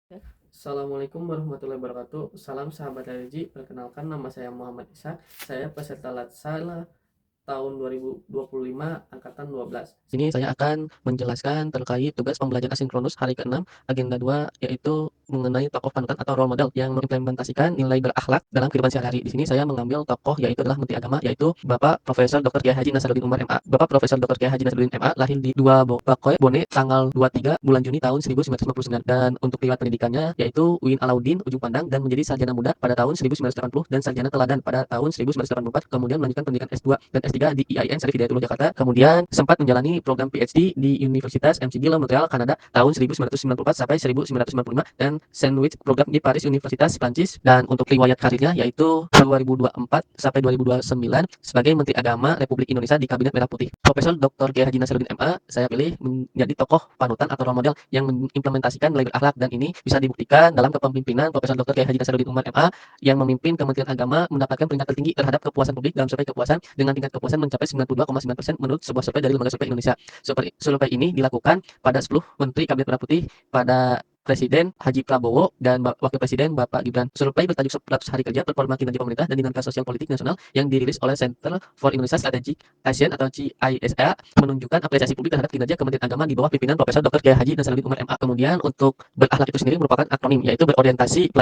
Assalamualaikum warahmatullahi wabarakatuh. Salam sahabat LG. Perkenalkan, nama saya Muhammad Ishak. Saya peserta Latsala tahun 2025 angkatan 12. Sini saya akan menjelaskan terkait tugas pembelajaran asinkronus hari ke-6 agenda 2, yaitu mengenai tokoh panutan atau role model yang mengimplementasikan nilai berakhlak dalam kehidupan sehari-hari. Di sini saya mengambil tokoh yaitu adalah Menteri Agama, yaitu Bapak Profesor Dr. Kiai Haji Nasaruddin Umar MA. Bapak Profesor Dr. Kiai Haji Nasaruddin MA lahir di 2 Bakoy, Bone tanggal 23 bulan Juni tahun 1959, dan untuk riwayat pendidikannya yaitu UIN Alauddin Ujung Pandang, dan menjadi sarjana muda pada tahun 1980 dan sarjana teladan pada tahun 1984, kemudian melanjutkan pendidikan S2 dan S3 di IAIN Syarif Hidayatullah Jakarta, kemudian sempat menjalani program PhD di Universitas McGill Montreal Kanada tahun 1994 sampai 1995, dan sandwich program di Paris Universitas Prancis. Dan untuk riwayat karirnya yaitu 2024 sampai 2029 sebagai Menteri Agama Republik Indonesia di Kabinet Merah Putih. Profesor Dr. Kiai Haji Nasaruddin MA saya pilih menjadi tokoh panutan atau role model yang mengimplementasikan nilai berakhlak, dan ini bisa dibuktikan dalam kepemimpinan Profesor Dr. Kiai Haji Nasaruddin Umar MA yang memimpin Kementerian Agama mendapatkan peringkat tertinggi terhadap kepuasan publik dalam survei kepuasan dengan tingkat kepuasan mencapai 92,9% menurut sebuah survei dari Lembaga Survei Indonesia. Survei ini dilakukan pada 10 Menteri Kabinet Merah Putih pada Presiden Haji Prabowo dan Wakil Presiden Bapak Gibran. Survei bertajuk 100 Hari Kerja Performa Kinerja Pemerintah dan Dinamika Sosial Politik Nasional yang dirilis oleh Center for Indonesia Strategic ASEAN atau CISA menunjukkan apresiasi publik terhadap kinerja Kementerian Agama di bawah pimpinan Profesor Dr. Kiai Haji Nasaruddin Umar MA. Kemudian untuk berakhlak itu sendiri merupakan akronim, yaitu berorientasi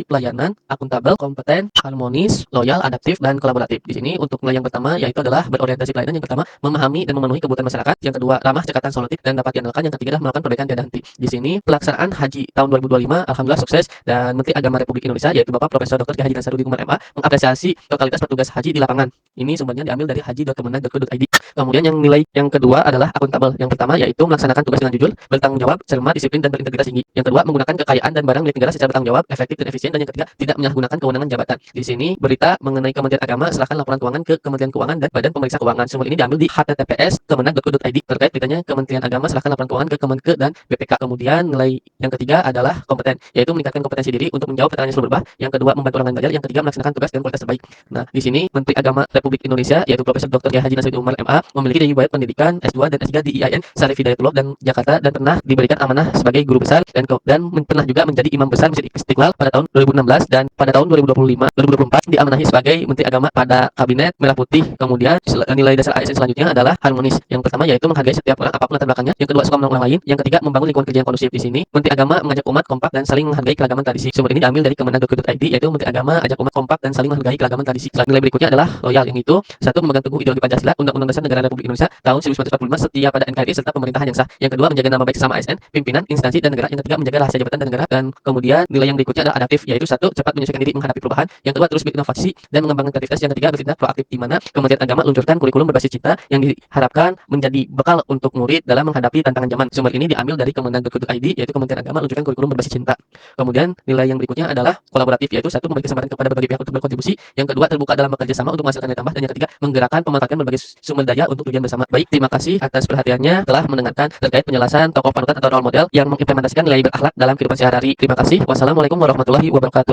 pelayanan, akuntabel, kompeten, harmonis, loyal, adaptif, dan kolaboratif. Di sini untuk nilai yang pertama yaitu adalah berorientasi pelayanan. Yang pertama, memahami dan memenuhi kebutuhan masyarakat. Yang kedua, ramah, cekatan, solutif, dan dapat diandalkan. Yang ketiga adalah melakukan perbaikan tiada henti. Di sini pelaksanaan haji tahun 2025 alhamdulillah sukses, dan Menteri Agama Republik Indonesia yaitu Bapak Profesor Dr. Kiai Haji Nasaruddin Umar MA mengapresiasi totalitas petugas haji di lapangan. Ini sumbernya diambil dari haji.kemenag.go.id. Kemudian yang nilai yang kedua adalah akuntabel. Yang pertama yaitu melaksanakan tugas dengan jujur, bertanggung jawab, cermat, disiplin, dan berintegritas tinggi. Yang kedua, menggunakan kekayaan dan barang milik negara secara bertanggung jawab, efektif, dan efisien. Dan yang ketiga, tidak menyalahgunakan kewenangan jabatan. Di sini berita mengenai Kementerian Agama, serahkan laporan keuangan ke Kementerian Keuangan dan Badan Pemeriksa Keuangan. Sumber ini diambil di https://kemenag.go.id. terkait beritanya Kementerian Agama serahkan laporan keuangan ke Kemenke dan BPK. Kemudian nilai yang ketiga adalah kompeten, yaitu meningkatkan kompetensi diri untuk menjawab pertanyaan yang selalu berubah. Yang kedua, membantu orang lain belajar. Yang ketiga, melaksanakan tugas dengan kualitas terbaik. Nah, di sini Menteri Agama Republik Indonesia yaitu Profesor Dr. Kiai Haji Nasaruddin Umar MA memiliki riwayat pendidikan S2 dan S3 di IAIN Syarif Hidayatullah dan Jakarta, dan pernah diberikan amanah sebagai guru besar dan pernah juga menjadi imam besar Masjid Istiqlal pada tahun 2016, dan pada tahun 2024 diamanahi sebagai Menteri Agama pada Kabinet Merah Putih. Kemudian nilai dasar ASN selanjutnya adalah harmonis. Yang pertama yaitu menghargai setiap orang apapun latar belakangnya. Yang kedua, suka menolong orang lain. Yang ketiga, membangun lingkungan kerja yang kondusif. Di sini Menteri Agama mengajak umat kompak dan saling menghargai keragaman tradisi. Sumber ini diambil dari kemenag.go.id, yaitu Menteri Agama ajak umat kompak dan saling menghargai keragaman tradisi. Nilai berikutnya adalah loyal, yang itu satu, memegang teguh ideologi Pancasila, Undang-Undang Dasar Negara Republik Indonesia tahun 1945, setia pada NKRI serta pemerintahan yang sah. Yang kedua, menjaga nama baik sesama ASN, pimpinan, instansi, dan negara. Yang ketiga, menjaga rahasia jabatan dan negara. Dan kemudian nilai yang berikutnya adalah adaptif, yaitu satu, cepat menyesuaikan diri menghadapi perubahan. Yang kedua, terus berinovasi dan mengembangkan kreativitas. Yang ketiga, bertindak proaktif, di mana Kementerian Agama luncurkan kurikulum berbasis cinta yang diharapkan menjadi bekal untuk murid dalam menghadapi tantangan zaman. Sumber ini diambil dari kemenag.go.id, yaitu Kementerian Agama luncurkan kurikulum berbasis cinta. Kemudian nilai yang berikutnya adalah kolaboratif, yaitu satu, memberi kesempatan kepada berbagai pihak untuk berkontribusi. Yang kedua, terbuka dalam bekerja sama untuk menghasilkan nilai tambah. Dan yang ketiga, menggerakkan pemanfaatan berbagai sumber daya untuk tujuan bersama. Baik, terima kasih atas perhatiannya telah mendengarkan terkait penjelasan tokoh panutan atau role model yang mengimplementasikan nilai berakhlak dalam kehidupan sehari-hari. Terima kasih. Wassalamualaikum warahmatullahi wabarakatuh.